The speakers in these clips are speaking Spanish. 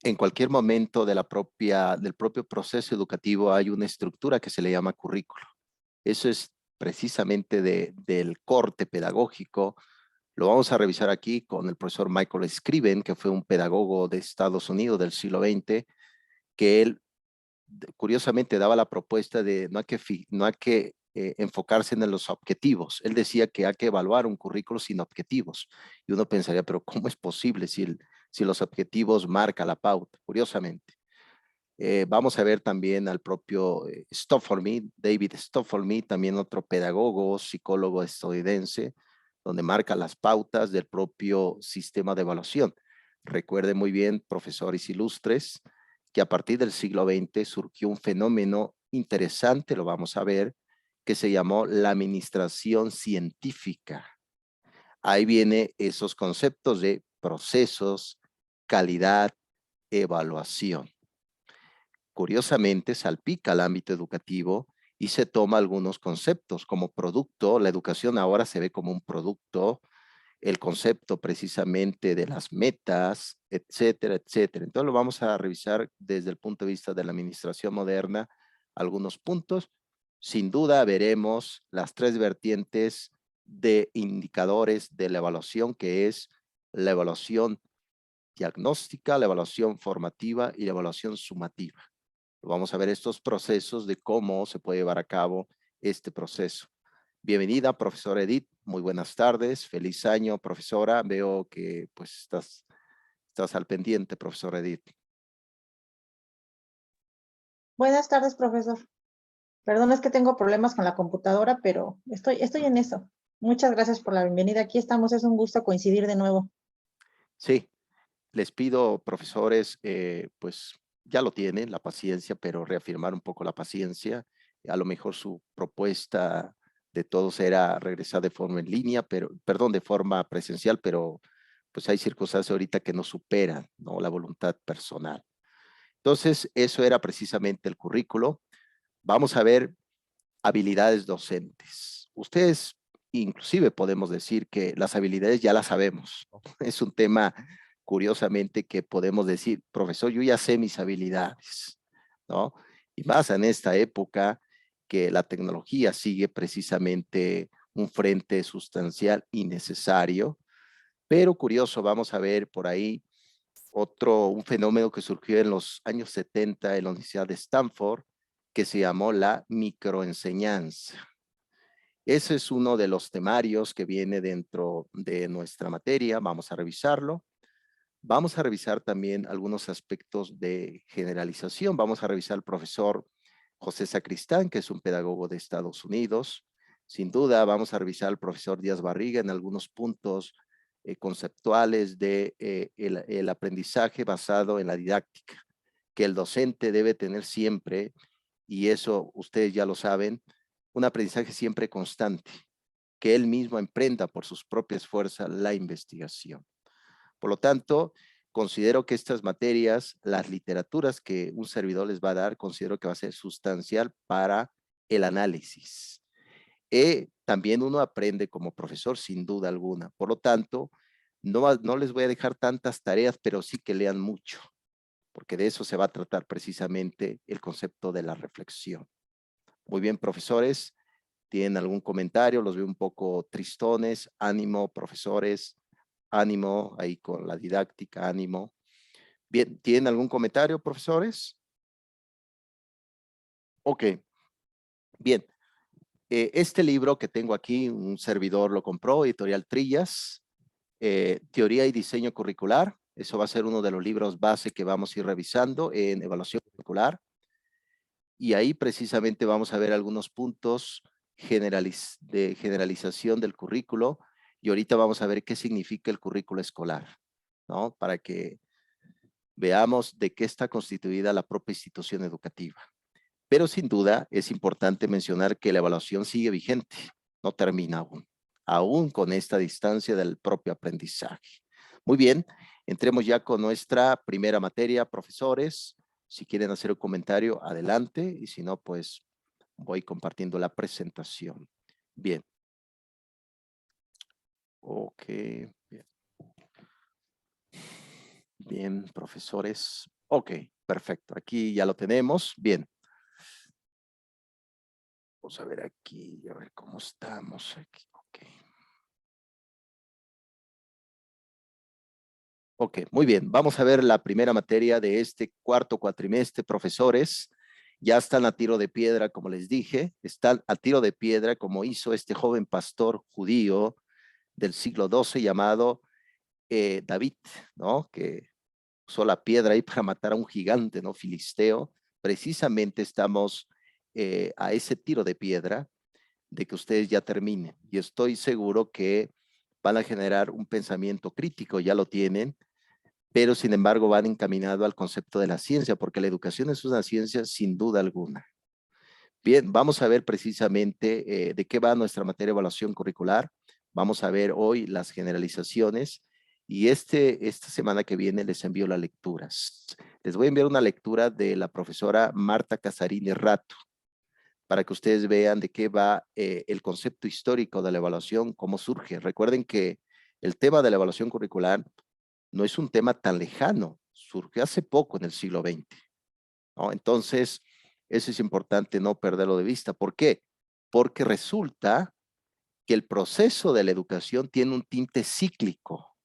en cualquier momento del propio proceso educativo hay una estructura que se le llama currículo. Eso es precisamente del corte pedagógico. Lo vamos a revisar aquí con el profesor Michael Scriven, que fue un pedagogo de Estados Unidos del siglo XX, que él curiosamente daba la propuesta de no hay que enfocarse en los objetivos. Él decía que hay que evaluar un currículo sin objetivos. Y uno pensaría, pero ¿cómo es posible si los objetivos marcan la pauta? Curiosamente. Vamos a ver también al propio David Stoffel, también otro pedagogo, psicólogo estadounidense, donde marca las pautas del propio sistema de evaluación. Recuerde muy bien, profesores ilustres, que a partir del siglo XX surgió un fenómeno interesante, lo vamos a ver, que se llamó la administración científica. Ahí vienen esos conceptos de procesos, calidad, evaluación. Curiosamente, salpica el ámbito educativo y se toma algunos conceptos como producto. La educación ahora se ve como un producto, el concepto precisamente de las metas, etcétera, etcétera. Entonces lo vamos a revisar desde el punto de vista de la administración moderna, algunos puntos. Sin duda veremos las tres vertientes de indicadores de la evaluación, que es la evaluación diagnóstica, la evaluación formativa y la evaluación sumativa. Vamos a ver estos procesos de cómo se puede llevar a cabo este proceso. Bienvenida, profesora Edith. Muy buenas tardes. Feliz año, profesora. Veo que pues estás al pendiente, profesora Edith. Buenas tardes, profesor. Perdón, es que tengo problemas con la computadora, pero estoy en eso. Muchas gracias por la bienvenida. Aquí estamos, es un gusto coincidir de nuevo. Sí, les pido, profesores, pues ya lo tienen, la paciencia, pero reafirmar un poco la paciencia. A lo mejor su propuesta de todos era regresar de forma en línea, perdón, de forma presencial, pero pues hay circunstancias ahorita que no superan, ¿no? La voluntad personal. Entonces, eso era precisamente el currículo. Vamos a ver habilidades docentes. Ustedes, inclusive podemos decir que las habilidades ya las sabemos, ¿no? Es un tema, curiosamente, que podemos decir, profesor, yo ya sé mis habilidades, ¿no? Y más en esta época que la tecnología sigue precisamente un frente sustancial y necesario, pero curioso, vamos a ver por ahí un fenómeno que surgió en los años 70 en la Universidad de Stanford, que se llamó la microenseñanza. Ese es uno de los temarios que viene dentro de nuestra materia. Vamos a revisarlo. Vamos a revisar también algunos aspectos de generalización. Vamos a revisar al profesor José Sacristán, que es un pedagogo de Estados Unidos. Sin duda, vamos a revisar al profesor Díaz Barriga en algunos puntos conceptuales de el aprendizaje basado en la didáctica, que el docente debe tener siempre, y eso ustedes ya lo saben, un aprendizaje siempre constante, que él mismo emprenda por sus propias fuerzas la investigación. Por lo tanto, considero que estas materias, las literaturas que un servidor les va a dar, considero que va a ser sustancial para el análisis. También uno aprende como profesor sin duda alguna. Por lo tanto, no les voy a dejar tantas tareas, pero sí que lean mucho, porque de eso se va a tratar precisamente el concepto de la reflexión. Muy bien, profesores, ¿tienen algún comentario? Los veo un poco tristones. Ánimo, profesores, ánimo ahí con la didáctica, ánimo. Bien, ¿tienen algún comentario, profesores? Ok, bien. Este libro que tengo aquí, un servidor lo compró, Editorial Trillas, Teoría y Diseño Curricular. Eso va a ser uno de los libros base que vamos a ir revisando en evaluación curricular. Y ahí precisamente vamos a ver algunos puntos de generalización del currículo. Y ahorita vamos a ver qué significa el currículo escolar, ¿no? Para que veamos de qué está constituida la propia institución educativa. Pero sin duda es importante mencionar que la evaluación sigue vigente, no termina aún con esta distancia del propio aprendizaje. Muy bien, entremos ya con nuestra primera materia, profesores. Si quieren hacer un comentario, adelante, y si no, pues voy compartiendo la presentación. Bien. Ok, bien. Bien, profesores. Ok, perfecto. Aquí ya lo tenemos. Bien. Vamos a ver aquí, a ver cómo estamos aquí. Ok. Ok, muy bien. Vamos a ver la primera materia de este cuarto cuatrimestre, profesores. Ya están a tiro de piedra, como les dije. Están a tiro de piedra, como hizo este joven pastor judío del siglo XII llamado David, ¿no? Que usó la piedra ahí para matar a un gigante, ¿no? Filisteo. Precisamente estamos a ese tiro de piedra de que ustedes ya terminen. Y estoy seguro que van a generar un pensamiento crítico, ya lo tienen, pero sin embargo van encaminado al concepto de la ciencia, porque la educación es una ciencia sin duda alguna. Bien, vamos a ver precisamente de qué va nuestra materia de evaluación curricular. Vamos a ver hoy las generalizaciones y esta semana que viene les envío las lecturas. Les voy a enviar una lectura de la profesora Marta Casarini Rato para que ustedes vean de qué va el concepto histórico de la evaluación, cómo surge. Recuerden que el tema de la evaluación curricular no es un tema tan lejano, surgió hace poco en el siglo XX, ¿no? Entonces, eso es importante no perderlo de vista. ¿Por qué? Porque resulta que el proceso de la educación tiene un tinte cíclico,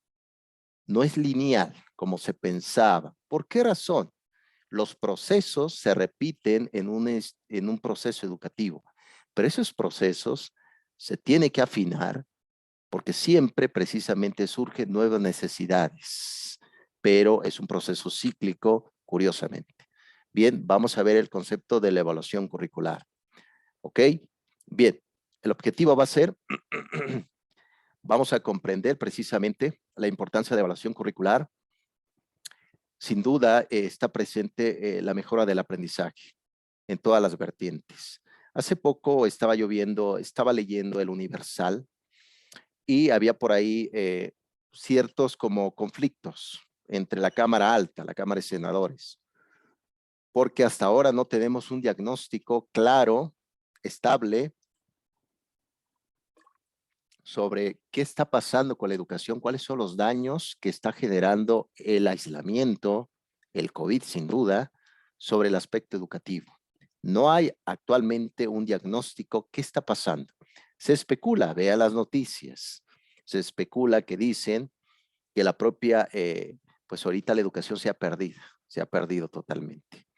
no es lineal como se pensaba. ¿Por qué razón? Los procesos se repiten en un proceso educativo, pero esos procesos se tienen que afinar porque siempre precisamente surgen nuevas necesidades, pero es un proceso cíclico, curiosamente. Bien, vamos a ver el concepto de la evaluación curricular. ¿Ok? Bien, el objetivo va a ser, vamos a comprender precisamente la importancia de evaluación curricular. Sin duda está presente la mejora del aprendizaje en todas las vertientes. Hace poco estaba lloviendo, estaba leyendo El Universal y había por ahí ciertos como conflictos entre la Cámara Alta, la Cámara de Senadores, porque hasta ahora no tenemos un diagnóstico claro, estable, sobre qué está pasando con la educación, cuáles son los daños que está generando el aislamiento, el COVID sin duda, sobre el aspecto educativo. No hay actualmente un diagnóstico. ¿Qué está pasando? Se especula, vea las noticias, se especula que dicen que la propia, pues ahorita la educación se ha perdido totalmente.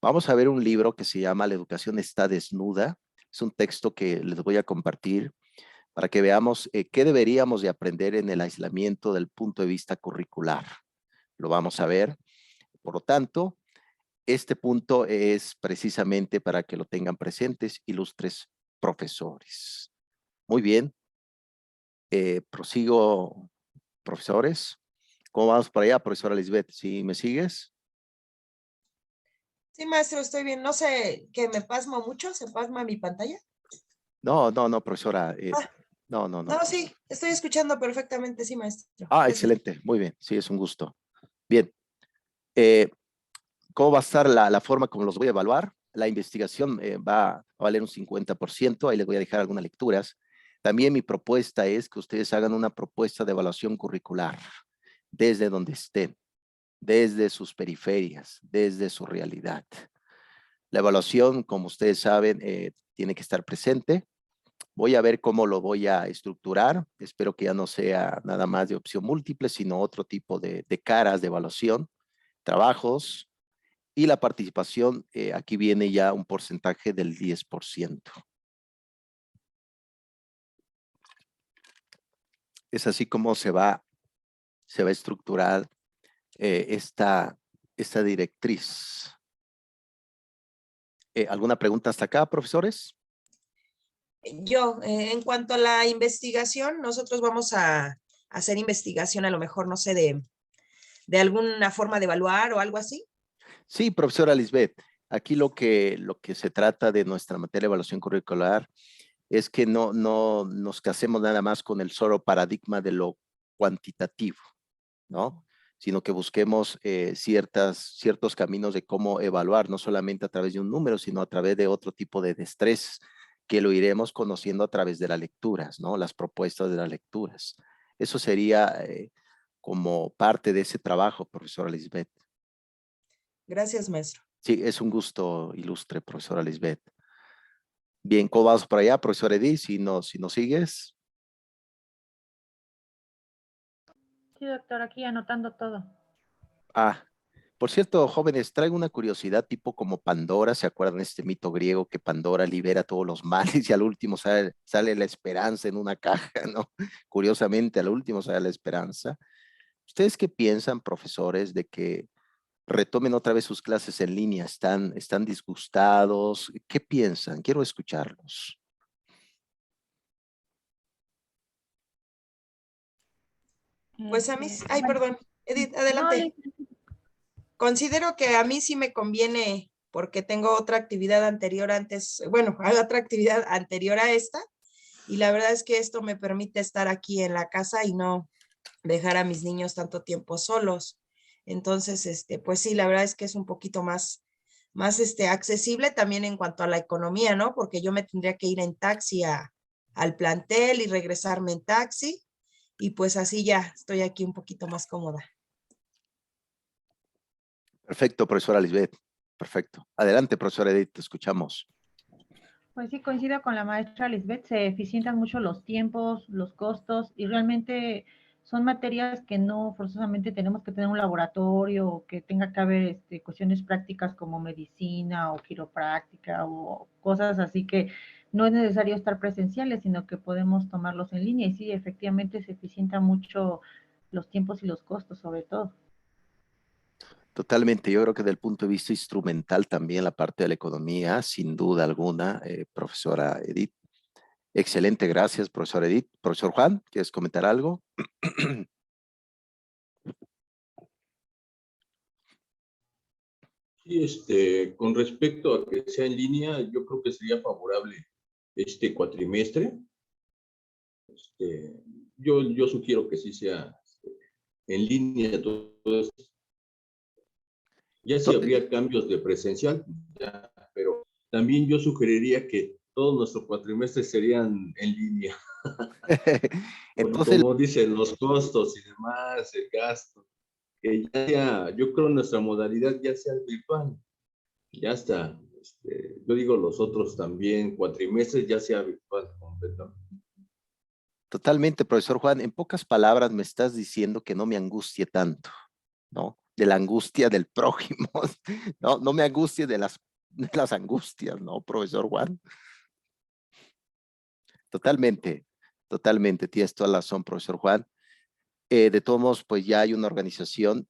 Vamos a ver un libro que se llama La educación está desnuda. Es un texto que les voy a compartir para que veamos qué deberíamos de aprender en el aislamiento del punto de vista curricular. Lo vamos a ver. Por lo tanto, este punto es precisamente para que lo tengan presentes, ilustres profesores. Muy bien. Prosigo, profesores. ¿Cómo vamos para allá, profesora Lisbeth? ¿Sí me sigues? Sí, maestro, estoy bien. No sé, que me pasmo mucho, se pasma mi pantalla. No, no, no, profesora. Ah, No, no, no. no, sí, estoy escuchando perfectamente, sí, maestro. Ah, Gracias. excelente. Muy bien. Sí, es un gusto. Bien. ¿Cómo va a estar la forma como los voy a evaluar? La investigación va a valer un 50%. Ahí les voy a dejar algunas lecturas. También mi propuesta es que ustedes hagan una propuesta de evaluación curricular desde donde estén, desde sus periferias, desde su realidad. La evaluación, como ustedes saben, tiene que estar presente. Voy a ver cómo lo voy a estructurar. Espero que ya no sea nada más de opción múltiple, sino otro tipo de caras de evaluación, trabajos y la participación. Aquí viene ya un porcentaje del 10%. Es así como se va a estructurar esta directriz. ¿Alguna pregunta hasta acá, profesores? Yo, en cuanto a la investigación, nosotros vamos a hacer investigación, a lo mejor, no sé, de alguna forma de evaluar o algo así. Sí, profesora Lisbeth. Aquí lo que se trata de nuestra materia de evaluación curricular es que no nos casemos nada más con el solo paradigma de lo cuantitativo, ¿no? Sino que busquemos ciertos caminos de cómo evaluar, no solamente a través de un número, sino a través de otro tipo de destrezas que lo iremos conociendo a través de las lecturas, ¿no? Las propuestas de las lecturas. Eso sería como parte de ese trabajo, profesora Lisbeth. Gracias, maestro. Sí, es un gusto, ilustre profesora Lisbeth. Bien, ¿cómo vamos por allá, profesor Edith? Si nos sigues. Sí, doctor, aquí anotando todo. Ah, por cierto, jóvenes, traigo una curiosidad tipo como Pandora. ¿Se acuerdan de este mito griego que Pandora libera todos los males y al último sale la esperanza en una caja, ¿no? Curiosamente, al último sale la esperanza. ¿Ustedes qué piensan, profesores, de que retomen otra vez sus clases en línea? ¿Están disgustados? ¿Qué piensan? Quiero escucharlos. Pues a mí, ay, Bueno, perdón, Edith, no, adelante. Considero que a mí sí me conviene porque tengo otra actividad anterior antes, bueno, hay otra actividad anterior a esta, y la verdad es que esto me permite estar aquí en la casa y no dejar a mis niños tanto tiempo solos. Entonces, pues sí, la verdad es que es un poquito más accesible también en cuanto a la economía, ¿no? Porque yo me tendría que ir en taxi al plantel y regresarme en taxi, y pues así ya estoy aquí un poquito más cómoda. Perfecto, profesora Lisbeth. Perfecto. Adelante, profesora Edith, te escuchamos. pues sí, coincido con la maestra Lisbeth, se eficientan mucho los tiempos, los costos y realmente son materias que no forzosamente tenemos que tener un laboratorio o que tenga que haber cuestiones prácticas como medicina o quiropráctica o cosas así que no es necesario estar presenciales, sino que podemos tomarlos en línea y sí, efectivamente se eficientan mucho los tiempos y los costos sobre todo. Totalmente, yo creo que desde el punto de vista instrumental también la parte de la economía, sin duda alguna, profesora Edith. Excelente, gracias, profesor Edith. Profesor Juan, ¿quieres comentar algo? Sí, con respecto a que sea en línea, yo creo que sería favorable este cuatrimestre. Yo sugiero que sí sea en línea todo esto. Ya si habría cambios de presencial, ya, pero también yo sugeriría que todos nuestros cuatrimestres serían en línea. Entonces, Como dicen, los costos y demás, el gasto, que ya sea, yo creo nuestra modalidad ya sea virtual. Ya está. Yo digo los otros también, cuatrimestres ya sea virtual completo. totalmente, profesor Juan, en pocas palabras me estás diciendo que no me angustie tanto, ¿no? De la angustia del prójimo, no, no me angustie de las angustias, ¿no, profesor Juan? Totalmente, totalmente, tienes toda la razón, profesor Juan. De todos modos, pues ya hay una organización.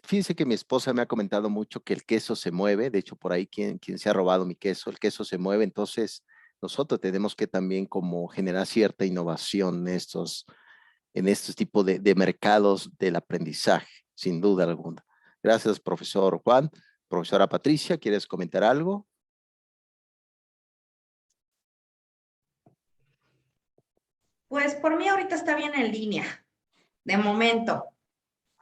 Fíjense que mi esposa me ha comentado mucho que el queso se mueve. De hecho, por ahí quien se ha robado mi queso, el queso se mueve. Entonces, nosotros tenemos que también como generar cierta innovación en estos tipos de mercados del aprendizaje, sin duda alguna. Gracias, profesor Juan. Profesora Patricia, ¿quieres comentar algo? Pues por mí ahorita está bien en línea, de momento.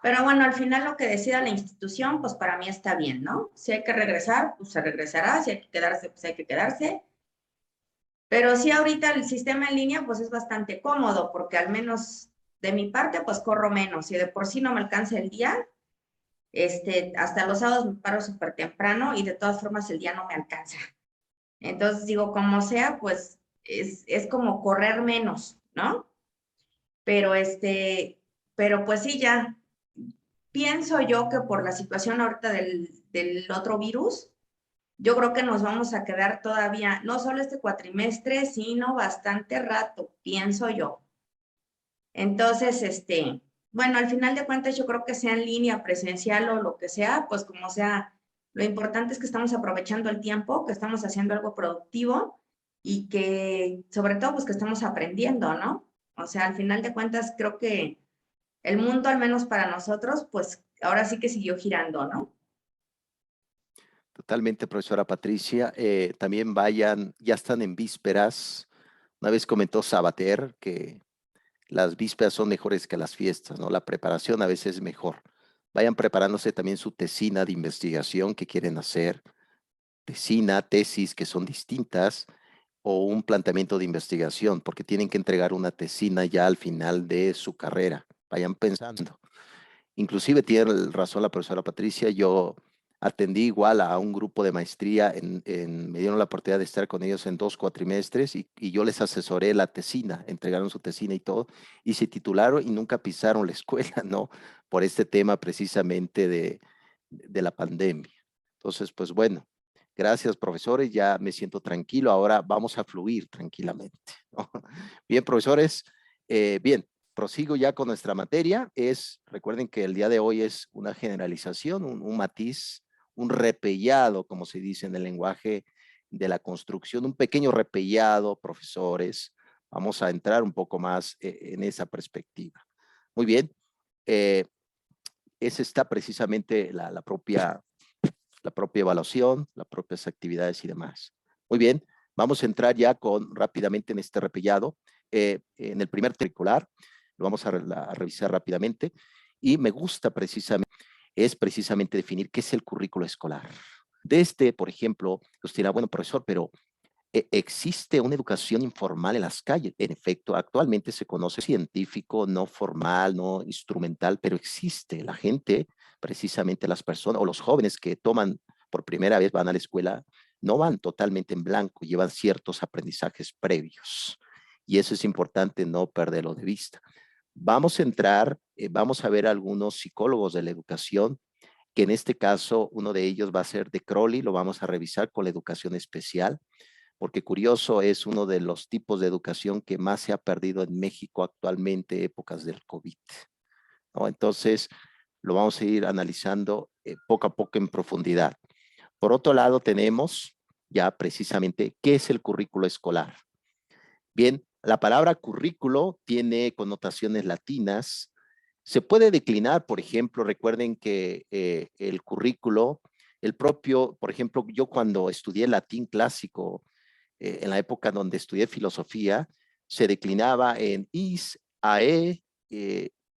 Pero bueno, al final lo que decida la institución, pues para mí está bien, ¿no? Si hay que regresar, pues se regresará. Si hay que quedarse, pues hay que quedarse. Pero sí, ahorita el sistema en línea, pues es bastante cómodo, porque al menos de mi parte, pues corro menos. Y de por sí no me alcanza el día, hasta los sábados me paro súper temprano y de todas formas el día no me alcanza. Entonces digo, como sea, pues es como correr menos, ¿no? Pero pero pues sí, ya pienso yo que por la situación ahorita del otro virus, yo creo que nos vamos a quedar todavía, no solo este cuatrimestre, sino bastante rato, pienso yo. Entonces, bueno, al final de cuentas, yo creo que sea en línea, presencial o lo que sea, pues como sea, lo importante es que estamos aprovechando el tiempo, que estamos haciendo algo productivo y que, sobre todo, pues que estamos aprendiendo, ¿no? O sea, al final de cuentas, creo que el mundo, al menos para nosotros, pues ahora sí que siguió girando, ¿no? Totalmente, profesora Patricia. También ya están en vísperas. Una vez comentó Sabater que las vísperas son mejores que las fiestas, ¿no? La preparación a veces es mejor. Vayan preparándose también su tesina de investigación que quieren hacer, tesina, tesis que son distintas, o un planteamiento de investigación, porque tienen que entregar una tesina ya al final de su carrera. Vayan pensando. Inclusive tiene razón la profesora Patricia, yo atendí igual a un grupo de maestría, me dieron la oportunidad de estar con ellos en 2 cuatrimestres y yo les asesoré la tesina, entregaron su tesina y todo, y se titularon y nunca pisaron la escuela, ¿no? Por este tema precisamente de la pandemia. Entonces, pues bueno, gracias profesores, ya me siento tranquilo, ahora vamos a fluir tranquilamente, ¿no? Bien, profesores, bien. Prosigo ya con nuestra materia. Recuerden que el día de hoy es una generalización, un matiz, un repellado, como se dice en el lenguaje de la construcción, un pequeño repellado, profesores. Vamos a entrar un poco más en esa perspectiva. Muy bien. Esa está precisamente la propia evaluación, las propias actividades y demás. Muy bien. Vamos a entrar ya rápidamente en este repellado. En el primer curricular, lo vamos a revisar rápidamente, y me gusta precisamente definir qué es el currículo escolar. Por ejemplo, usted dirá, bueno, profesor, pero ¿existe una educación informal en las calles? En efecto, actualmente se conoce científico, no formal, no instrumental, pero existe. La gente, precisamente las personas o los jóvenes que toman por primera vez, van a la escuela, no van totalmente en blanco, llevan ciertos aprendizajes previos. Y eso es importante no perderlo de vista. Vamos a entrar, vamos a ver algunos psicólogos de la educación, que en este caso uno de ellos va a ser de Crowley, lo vamos a revisar con la educación especial, porque curioso, es uno de los tipos de educación que más se ha perdido en México actualmente, épocas del COVID, ¿no? Entonces, lo vamos a ir analizando poco a poco en profundidad. Por otro lado, tenemos ya precisamente qué es el currículo escolar. Bien, la palabra currículo tiene connotaciones latinas. Se puede declinar, por ejemplo, recuerden que el currículo, por ejemplo, yo cuando estudié latín clásico, en la época donde estudié filosofía, se declinaba en is, ae,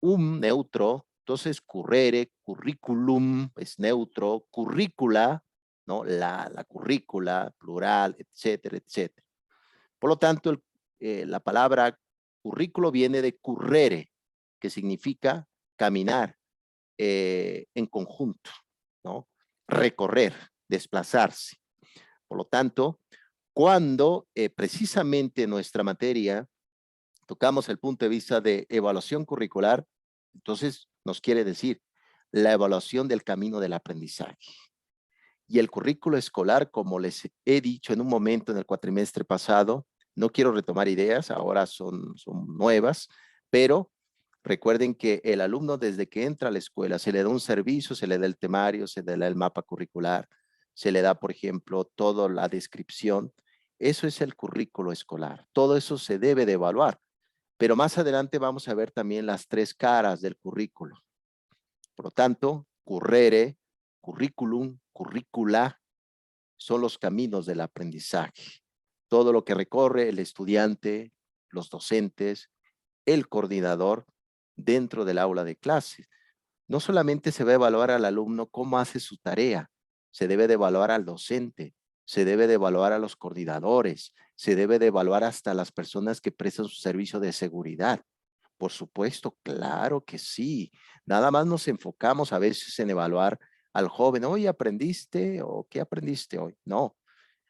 neutro, entonces currere, curriculum es neutro, currícula, ¿no? La currícula, plural, etcétera, etcétera. Por lo tanto, la palabra currículo viene de currere, que significa caminar en conjunto, ¿no? Recorrer, desplazarse. Por lo tanto, cuando precisamente en nuestra materia tocamos el punto de vista de evaluación curricular, entonces nos quiere decir la evaluación del camino del aprendizaje. Y el currículo escolar, como les he dicho en un momento en el cuatrimestre pasado, no quiero retomar ideas, ahora son nuevas, pero recuerden que el alumno desde que entra a la escuela se le da un servicio, se le da el temario, se le da el mapa curricular, se le da, por ejemplo, toda la descripción. Eso es el currículo escolar. Todo eso se debe de evaluar. Pero más adelante vamos a ver también las 3 caras del currículo. Por lo tanto, currere, curriculum, currícula, son los caminos del aprendizaje. Todo lo que recorre el estudiante, los docentes, el coordinador dentro del aula de clases. No solamente se va a evaluar al alumno cómo hace su tarea, se debe de evaluar al docente, se debe de evaluar a los coordinadores, se debe de evaluar hasta las personas que prestan su servicio de seguridad. Por supuesto, claro que sí. Nada más nos enfocamos a veces en evaluar al joven. Hoy aprendiste o qué aprendiste hoy. No,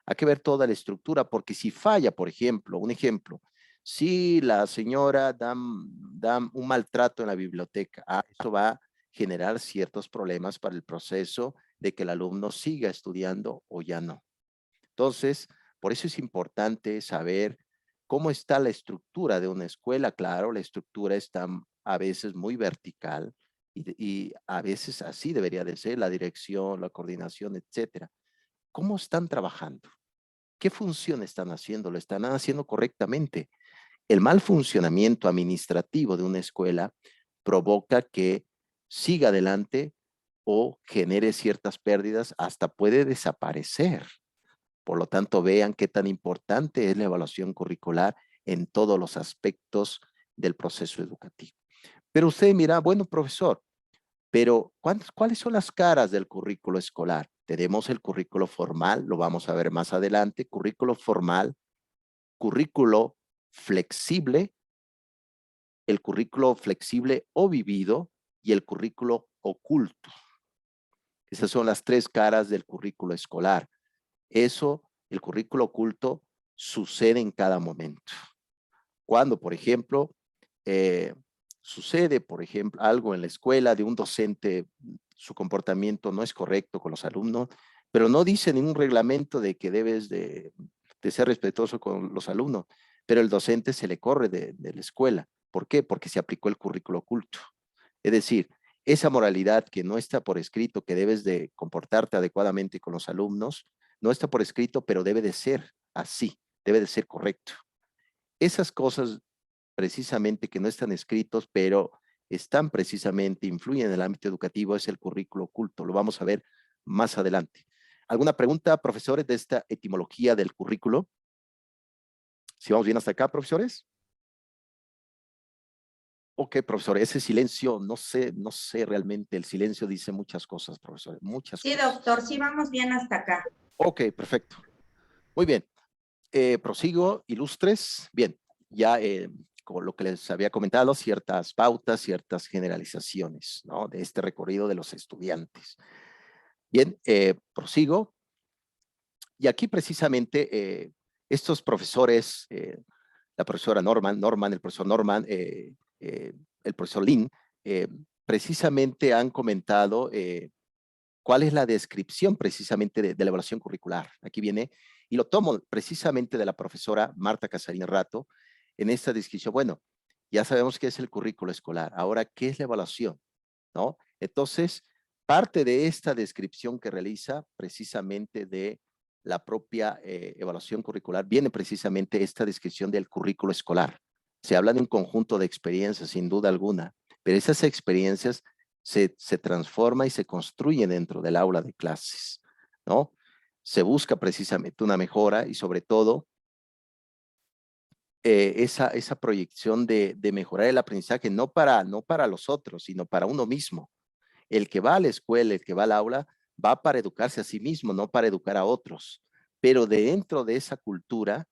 hay que ver toda la estructura, porque si falla, por ejemplo, un ejemplo, si la señora da un maltrato en la biblioteca, eso va a generar ciertos problemas para el proceso de que el alumno siga estudiando o ya no. Entonces, por eso es importante saber cómo está la estructura de una escuela. Claro, la estructura está a veces muy vertical y a veces así debería de ser la dirección, la coordinación, etcétera. ¿Cómo están trabajando? ¿Qué función están haciendo? ¿Lo están haciendo correctamente? El mal funcionamiento administrativo de una escuela provoca que siga adelante o genere ciertas pérdidas, hasta puede desaparecer. Por lo tanto, vean qué tan importante es la evaluación curricular en todos los aspectos del proceso educativo. Pero usted mira, bueno, profesor, pero ¿cuáles son las caras del currículo escolar? Tenemos el currículo formal, lo vamos a ver más adelante, currículo formal, currículo flexible, el currículo flexible o vivido y el currículo oculto. Esas son las tres caras del currículo escolar. Eso, el currículo oculto, sucede en cada momento. Cuando, por ejemplo, sucede, por ejemplo, algo en la escuela de un docente, su comportamiento no es correcto con los alumnos, pero no dice ningún reglamento de que debes de ser respetuoso con los alumnos, pero el docente se le corre de la escuela. ¿Por qué? Porque se aplicó el currículo oculto. Es decir, esa moralidad que no está por escrito, que debes de comportarte adecuadamente con los alumnos, no está por escrito, pero debe de ser así, debe de ser correcto. Esas cosas precisamente que no están escritos, pero están precisamente, influyen en el ámbito educativo, es el currículo oculto. Lo vamos a ver más adelante. ¿Alguna pregunta, profesores, de esta etimología del currículo? ¿Si vamos bien hasta acá, profesores? Ok, profesor, ese silencio, no sé realmente, el silencio dice muchas cosas, profesores, muchas Sí, cosas. doctor, sí vamos bien hasta acá. Ok, perfecto. Muy bien. Prosigo, ilustres. Bien, ya con lo que les había comentado, ciertas pautas, ciertas generalizaciones, ¿no? De este recorrido de los estudiantes. Bien, prosigo. Y aquí precisamente estos profesores, la profesora Norman, el profesor Norman, el profesor Lin, precisamente han comentado cuál es la descripción precisamente de la evaluación curricular. Aquí viene, y lo tomo precisamente de la profesora Marta Casarín Rato, en esta descripción. Bueno, ya sabemos qué es el currículo escolar. Ahora, ¿qué es la evaluación? ¿No? Entonces, parte de esta descripción que realiza precisamente de la propia evaluación curricular, viene precisamente esta descripción del currículo escolar. Se habla de un conjunto de experiencias, sin duda alguna, pero esas experiencias se transforma y se construye dentro del aula de clases, ¿no? Se busca precisamente una mejora y sobre todo esa proyección de mejorar el aprendizaje, no para los otros, sino para uno mismo. El que va a la escuela, el que va al aula, va para educarse a sí mismo, no para educar a otros. Pero dentro de esa cultura,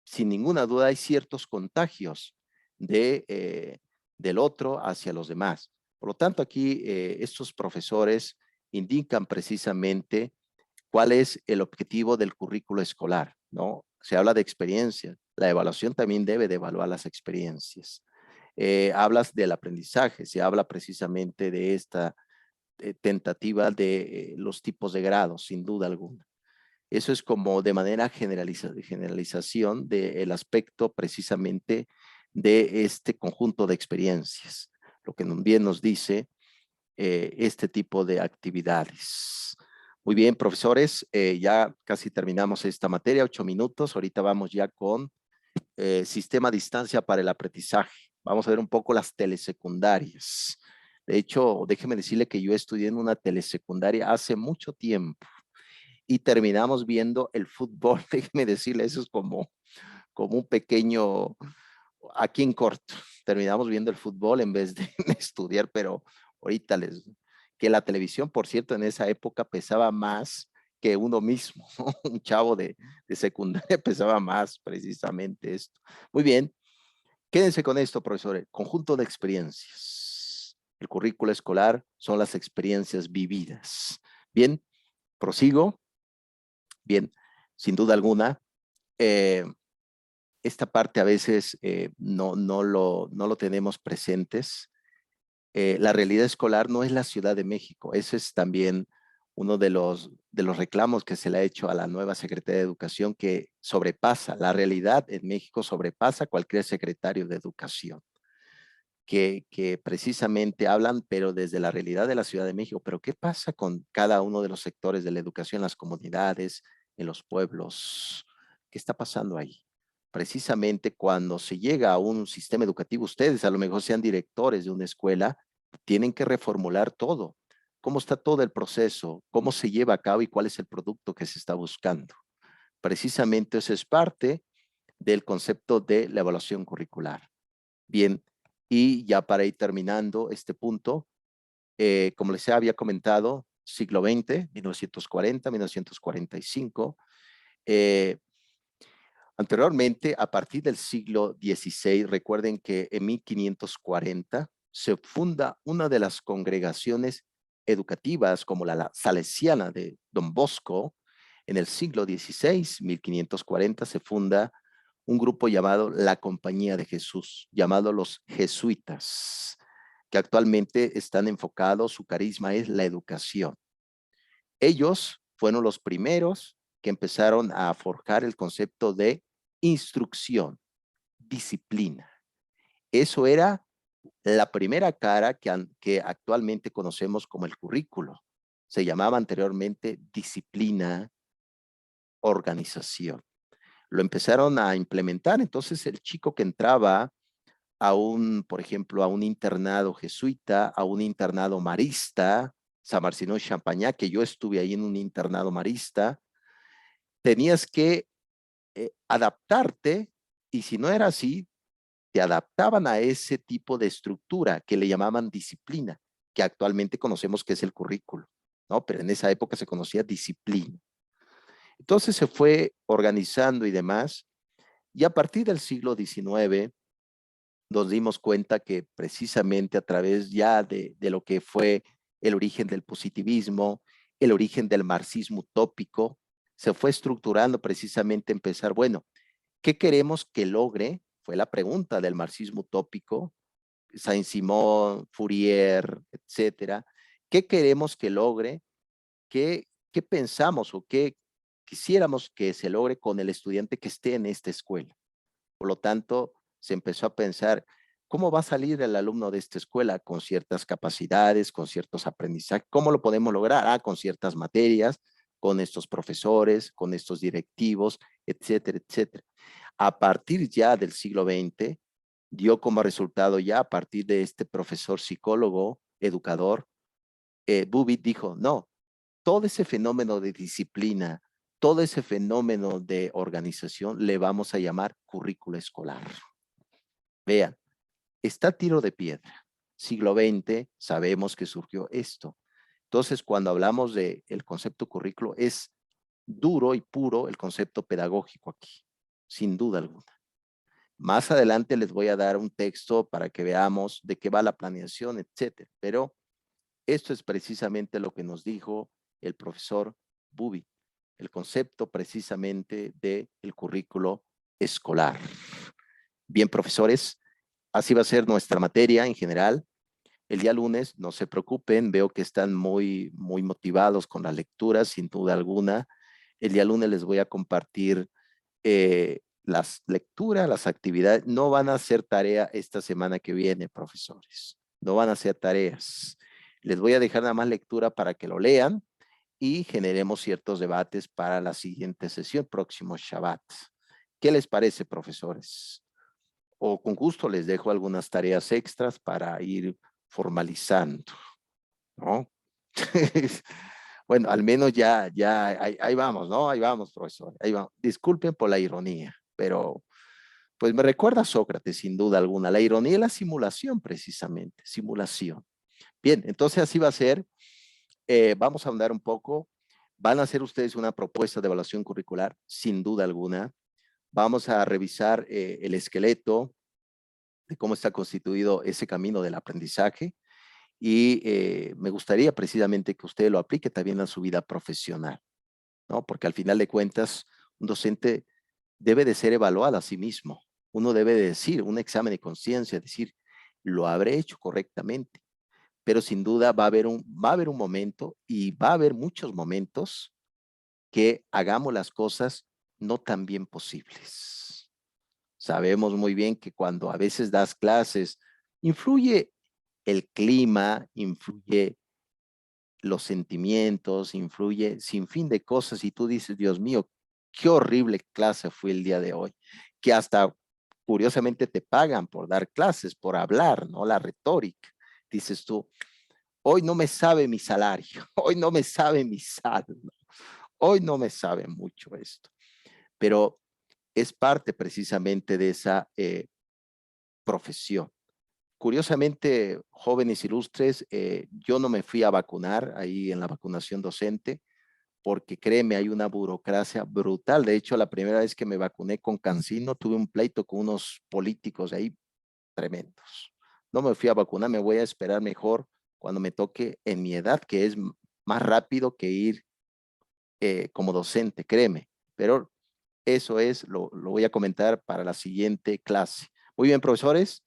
sin ninguna duda, hay ciertos contagios del otro hacia los demás. Por lo tanto, aquí estos profesores indican precisamente cuál es el objetivo del currículo escolar, ¿no? Se habla de experiencia. La evaluación también debe de evaluar las experiencias. Hablas del aprendizaje, se habla precisamente de esta tentativa de los tipos de grados, sin duda alguna. Eso es como de manera generalización del aspecto precisamente de este conjunto de experiencias, lo que bien nos dice este tipo de actividades. Muy bien, profesores, ya casi terminamos esta materia, 8 minutos. Ahorita vamos ya con sistema a distancia para el aprendizaje. Vamos a ver un poco las telesecundarias. De hecho, déjeme decirle que yo estudié en una telesecundaria hace mucho tiempo y terminamos viendo el fútbol. Déjeme decirle, eso es como un pequeño, aquí en corto, terminamos viendo el fútbol en vez de estudiar, pero ahorita que la televisión, por cierto, en esa época pesaba más que uno mismo, ¿no? Un chavo de secundaria pesaba más precisamente esto. Muy bien, quédense con esto, profesores. Conjunto de experiencias. El currículo escolar son las experiencias vividas. Bien, prosigo. Bien, sin duda alguna, esta parte a veces no lo tenemos presentes. La realidad escolar no es la Ciudad de México. Ese es también uno de los reclamos que se le ha hecho a la nueva Secretaría de Educación, que sobrepasa, la realidad en México sobrepasa cualquier secretario de Educación, que precisamente hablan, pero desde la realidad de la Ciudad de México. Pero ¿qué pasa con cada uno de los sectores de la educación, las comunidades, en los pueblos? ¿Qué está pasando ahí? Precisamente cuando se llega a un sistema educativo, ustedes a lo mejor sean directores de una escuela, tienen que reformular todo. ¿Cómo está todo el proceso? ¿Cómo se lleva a cabo y cuál es el producto que se está buscando? Precisamente eso es parte del concepto de la evaluación curricular. Bien, y ya para ir terminando este punto, como les había comentado, siglo XX, 1940, 1945, anteriormente, a partir del siglo XVI, recuerden que en 1540 se funda una de las congregaciones educativas como la Salesiana de Don Bosco, en el siglo XVI, 1540, se funda un grupo llamado la Compañía de Jesús, llamado los jesuitas, que actualmente están enfocados, su carisma es la educación. Ellos fueron los primeros que empezaron a forjar el concepto de instrucción, disciplina. Eso era la primera cara que actualmente conocemos como el currículo. Se llamaba anteriormente disciplina, organización. Lo empezaron a implementar, entonces el chico que entraba a por ejemplo, a un internado jesuita, a un internado marista, San Marcino de Champañá, que yo estuve ahí en un internado marista, tenías que adaptarte, y si no era así, te adaptaban a ese tipo de estructura que le llamaban disciplina, que actualmente conocemos que es el currículo, ¿no? Pero en esa época se conocía disciplina. Entonces se fue organizando y demás, y a partir del siglo XIX nos dimos cuenta que precisamente a través ya de lo que fue el origen del positivismo, el origen del marxismo utópico, se fue estructurando precisamente empezar, bueno, ¿qué queremos que logre? Fue la pregunta del marxismo utópico, Saint-Simon, Fourier, etcétera. ¿Qué queremos que logre? ¿Qué pensamos o qué quisiéramos que se logre con el estudiante que esté en esta escuela? Por lo tanto, se empezó a pensar, ¿cómo va a salir el alumno de esta escuela? Con ciertas capacidades, con ciertos aprendizajes. ¿Cómo lo podemos lograr? Con ciertas materias, con estos profesores, con estos directivos, etcétera, etcétera. A partir ya del siglo XX, dio como resultado ya a partir de este profesor psicólogo, educador, Bubit dijo, no, todo ese fenómeno de disciplina, todo ese fenómeno de organización le vamos a llamar currículo escolar. Vean, está a tiro de piedra. Siglo XX, sabemos que surgió esto. Entonces, cuando hablamos del concepto currículo, es duro y puro el concepto pedagógico aquí, sin duda alguna. Más adelante les voy a dar un texto para que veamos de qué va la planeación, etcétera. Pero esto es precisamente lo que nos dijo el profesor Bubi, el concepto precisamente del currículo escolar. Bien, profesores, así va a ser nuestra materia en general. El día lunes, no se preocupen, veo que están muy motivados con las lecturas, sin duda alguna. El día lunes les voy a compartir las lecturas, las actividades. No van a hacer tarea esta semana que viene, profesores. No van a hacer tareas. Les voy a dejar nada más lectura para que lo lean y generemos ciertos debates para la siguiente sesión, próximo Shabbat. ¿Qué les parece, profesores? O con gusto les dejo algunas tareas extras para ir formalizando, ¿no? Bueno, al menos ya ahí vamos, ¿no? Ahí vamos, profesor. Ahí vamos. Disculpen por la ironía, pero pues me recuerda a Sócrates, sin duda alguna. La ironía y la simulación, precisamente. Simulación. Bien, entonces así va a ser. Vamos a andar un poco. Van a hacer ustedes una propuesta de evaluación curricular, sin duda alguna. Vamos a revisar el esqueleto de cómo está constituido ese camino del aprendizaje. Y me gustaría precisamente que usted lo aplique también a su vida profesional, ¿no? Porque al final de cuentas, un docente debe de ser evaluado a sí mismo. Uno debe de decir, un examen de conciencia, decir, lo habré hecho correctamente, pero sin duda va a haber un momento, y va a haber muchos momentos que hagamos las cosas no tan bien posibles. Sabemos muy bien que cuando a veces das clases, influye el clima, influye los sentimientos, influye sin fin de cosas, y tú dices, Dios mío, qué horrible clase fue el día de hoy, que hasta curiosamente te pagan por dar clases, por hablar, ¿no? La retórica. Dices tú, hoy no me sabe mi salario, hoy no me sabe mi saldo, hoy no me sabe mucho esto, pero es parte precisamente de esa profesión. Curiosamente, jóvenes ilustres, yo no me fui a vacunar ahí en la vacunación docente, porque créeme, hay una burocracia brutal. De hecho, la primera vez que me vacuné con Cancino, tuve un pleito con unos políticos ahí tremendos. No me fui a vacunar, me voy a esperar mejor cuando me toque en mi edad, que es más rápido que ir como docente, créeme. Pero eso es, lo voy a comentar para la siguiente clase. Muy bien, profesores.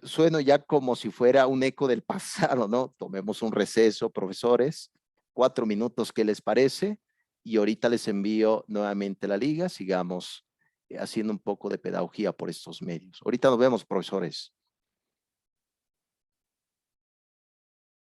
Sueno ya como si fuera un eco del pasado, ¿no? Tomemos un receso, profesores. 4 minutos, ¿qué les parece? Y ahorita les envío nuevamente la liga. Sigamos haciendo un poco de pedagogía por estos medios. Ahorita nos vemos, profesores.